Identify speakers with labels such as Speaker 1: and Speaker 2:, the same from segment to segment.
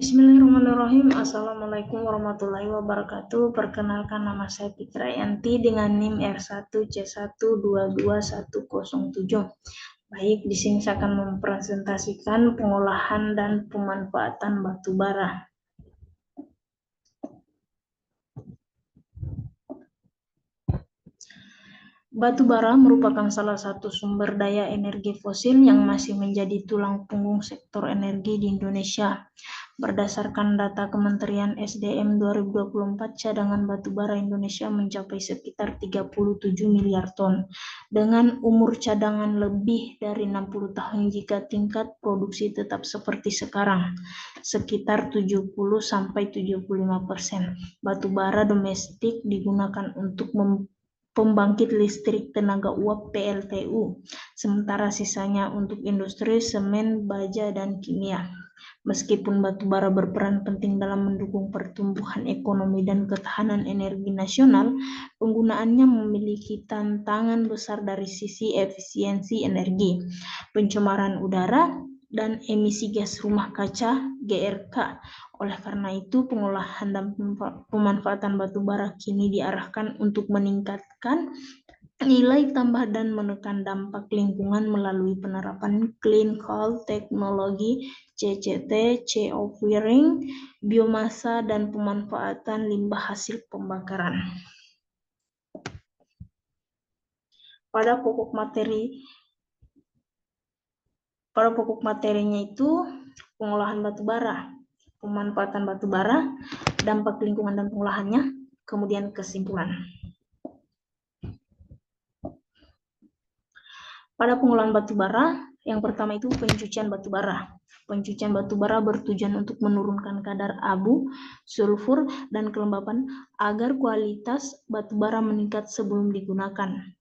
Speaker 1: Bismillahirrahmanirrahim. Assalamualaikum warahmatullahi wabarakatuh. Perkenalkan, nama saya Fitra Yanti dengan NIM R1C1222107. Baik, di sini saya akan mempresentasikan pengolahan dan pemanfaatan batu bara. Batu bara merupakan salah satu sumber daya energi fosil yang masih menjadi tulang punggung sektor energi di Indonesia. Berdasarkan data Kementerian SDM 2024, cadangan batu bara Indonesia mencapai sekitar 37 miliar ton. Dengan umur cadangan lebih dari 60 tahun jika tingkat produksi tetap seperti sekarang, sekitar 70-75%. Batu bara domestik digunakan untuk pembangkit listrik tenaga uap PLTU, sementara sisanya untuk industri semen, baja, dan kimia. Meskipun batu bara berperan penting dalam mendukung pertumbuhan ekonomi dan ketahanan energi nasional, penggunaannya memiliki tantangan besar dari sisi efisiensi energi, pencemaran udara, dan emisi gas rumah kaca (GRK). Oleh karena itu, pengolahan dan pemanfaatan batu bara kini diarahkan untuk meningkatkan nilai tambah dan menekan dampak lingkungan melalui penerapan Clean Coal Technology (CCT), CO-firing, biomasa, dan pemanfaatan limbah hasil pembakaran. Pada pokok materinya itu pengolahan batu bara, pemanfaatan batu bara, dampak lingkungan dan pengolahannya, kemudian kesimpulan. Pada pengolahan batu bara, yang pertama itu pencucian batu bara. Pencucian batu bara bertujuan untuk menurunkan kadar abu, sulfur, dan kelembapan agar kualitas batu bara meningkat sebelum digunakan.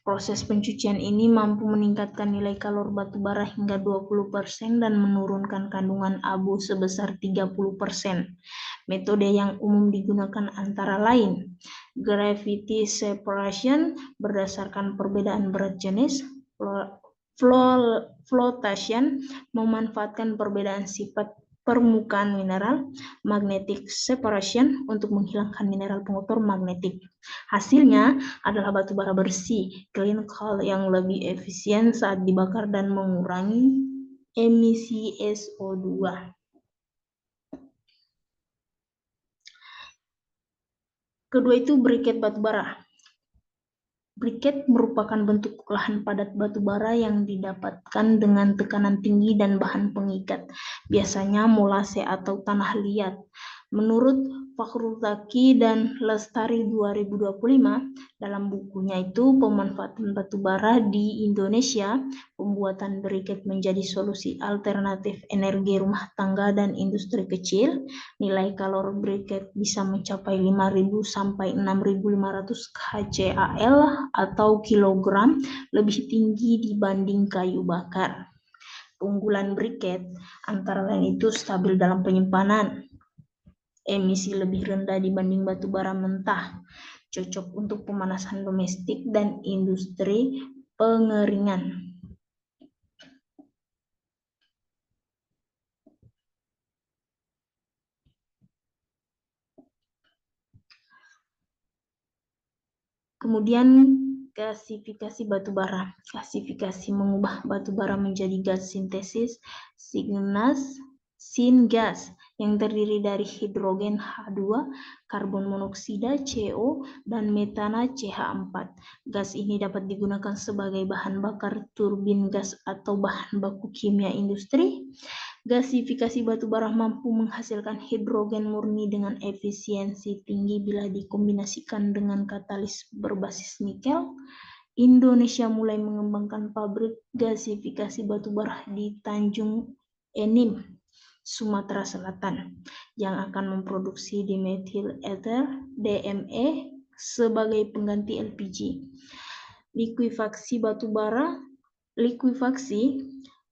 Speaker 1: Proses pencucian ini mampu meningkatkan nilai kalor batu bara hingga 20% dan menurunkan kandungan abu sebesar 30%. Metode yang umum digunakan antara lain gravity separation berdasarkan perbedaan berat jenis, flotation memanfaatkan perbedaan sifat permukaan mineral, magnetic separation untuk menghilangkan mineral pengotor magnetik. Hasilnya adalah batu bara bersih, clean coal yang lebih efisien saat dibakar dan mengurangi emisi SO2. Kedua itu briket batu bara. Briket merupakan bentuk lahan padat batu bara yang didapatkan dengan tekanan tinggi dan bahan pengikat, biasanya molase atau tanah liat. Menurut Fakhrul Zaki dan Lestari 2025, dalam bukunya itu pemanfaatan batu bara di Indonesia, pembuatan briket menjadi solusi alternatif energi rumah tangga dan industri kecil. Nilai kalor briket bisa mencapai 5.000 sampai 6.500 kcal atau kilogram, lebih tinggi dibanding kayu bakar. Keunggulan briket antara lain itu stabil dalam penyimpanan, emisi lebih rendah dibanding batu bara mentah, cocok untuk pemanasan domestik dan industri pengeringan. Kemudian gasifikasi batu bara. Gasifikasi mengubah batu bara menjadi gas sintesis syngas yang terdiri dari hidrogen H2, karbon monoksida CO, dan metana CH4. Gas ini dapat digunakan sebagai bahan bakar turbin gas atau bahan baku kimia industri. Gasifikasi batu bara mampu menghasilkan hidrogen murni dengan efisiensi tinggi bila dikombinasikan dengan katalis berbasis nikel. Indonesia mulai mengembangkan pabrik gasifikasi batu bara di Tanjung Enim, Sumatera Selatan, yang akan memproduksi dimethyl ether (DME) sebagai pengganti LPG. Likuifaksi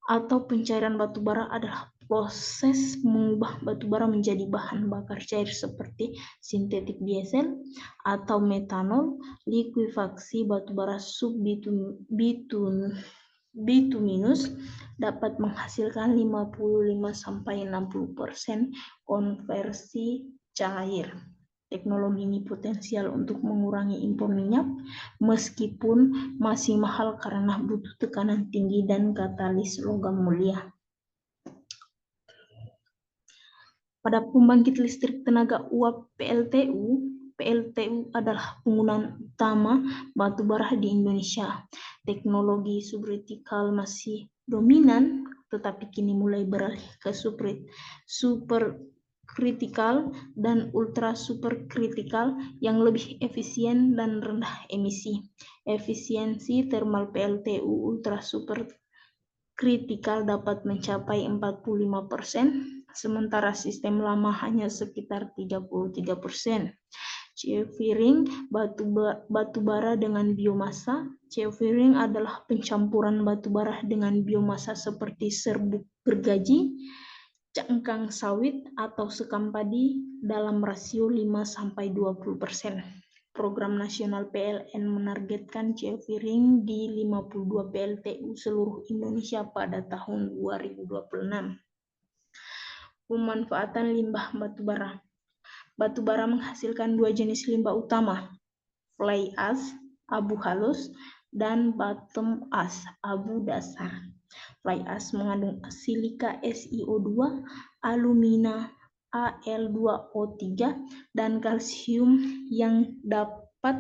Speaker 1: atau pencairan batu bara adalah proses mengubah batu bara menjadi bahan bakar cair seperti sintetik diesel atau metanol. Likuifaksi batu bara subbituminus dapat menghasilkan 55-60% konversi cair. Teknologi ini potensial untuk mengurangi impor minyak, meskipun masih mahal karena butuh tekanan tinggi dan katalis logam mulia. Pada pembangkit listrik tenaga uap PLTU adalah penggunaan utama batu bara di Indonesia. Teknologi subkritikal masih dominan, tetapi kini mulai beralih ke superkritikal dan ultra superkritikal yang lebih efisien dan rendah emisi. Efisiensi thermal PLTU ultra superkritikal dapat mencapai 45%, sementara sistem lama hanya sekitar 33%. Geofering batu bara dengan biomasa. Geofering adalah pencampuran batu bara dengan biomasa seperti serbuk gergaji, cangkang sawit, atau sekam padi dalam rasio 5-20%. Program nasional PLN menargetkan geofering di 52 PLTU seluruh Indonesia pada tahun 2026. Pemanfaatan limbah batu bara. Batu bara menghasilkan dua jenis limbah utama, fly ash, abu halus, dan bottom ash, abu dasar. Fly ash mengandung silika SiO2, alumina Al2O3, dan kalsium yang dapat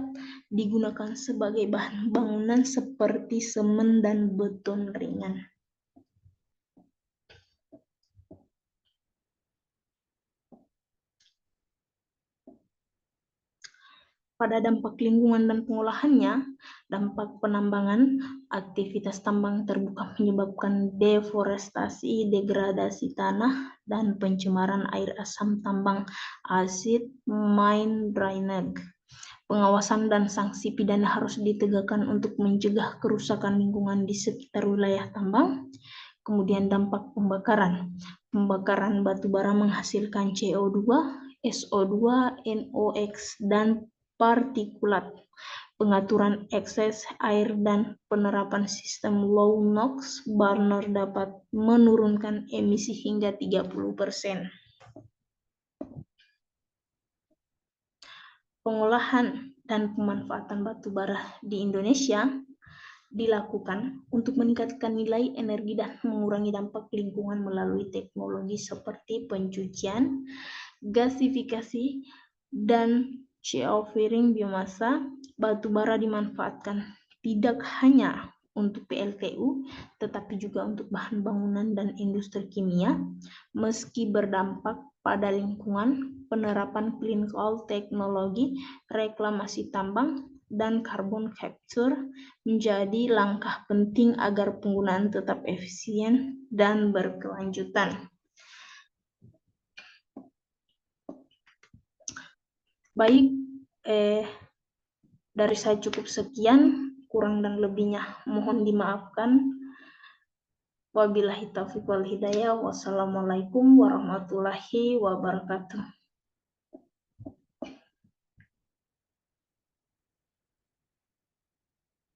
Speaker 1: digunakan sebagai bahan bangunan seperti semen dan beton ringan. Pada dampak lingkungan dan pengolahannya, dampak penambangan, aktivitas tambang terbuka menyebabkan deforestasi, degradasi tanah, dan pencemaran air asam tambang, acid mine drainage. Pengawasan dan sanksi pidana harus ditegakkan untuk mencegah kerusakan lingkungan di sekitar wilayah tambang. Kemudian dampak pembakaran. Pembakaran batu bara menghasilkan CO2, SO2, NOx, dan partikulat. Pengaturan ekses air dan penerapan sistem low NOx burner dapat menurunkan emisi hingga 30%. Pengolahan dan pemanfaatan batu bara di Indonesia dilakukan untuk meningkatkan nilai energi dan mengurangi dampak lingkungan melalui teknologi seperti pencucian, gasifikasi, dan geofering biomasa. Batu bara dimanfaatkan tidak hanya untuk PLTU, tetapi juga untuk bahan bangunan dan industri kimia. Meski berdampak pada lingkungan, penerapan clean coal teknologi, reklamasi tambang, dan carbon capture menjadi langkah penting agar penggunaan tetap efisien dan berkelanjutan. Baik, dari saya cukup sekian, kurang dan lebihnya mohon dimaafkan. Wabillahi taufiq wal hidayah. Wassalamualaikum warahmatullahi wabarakatuh.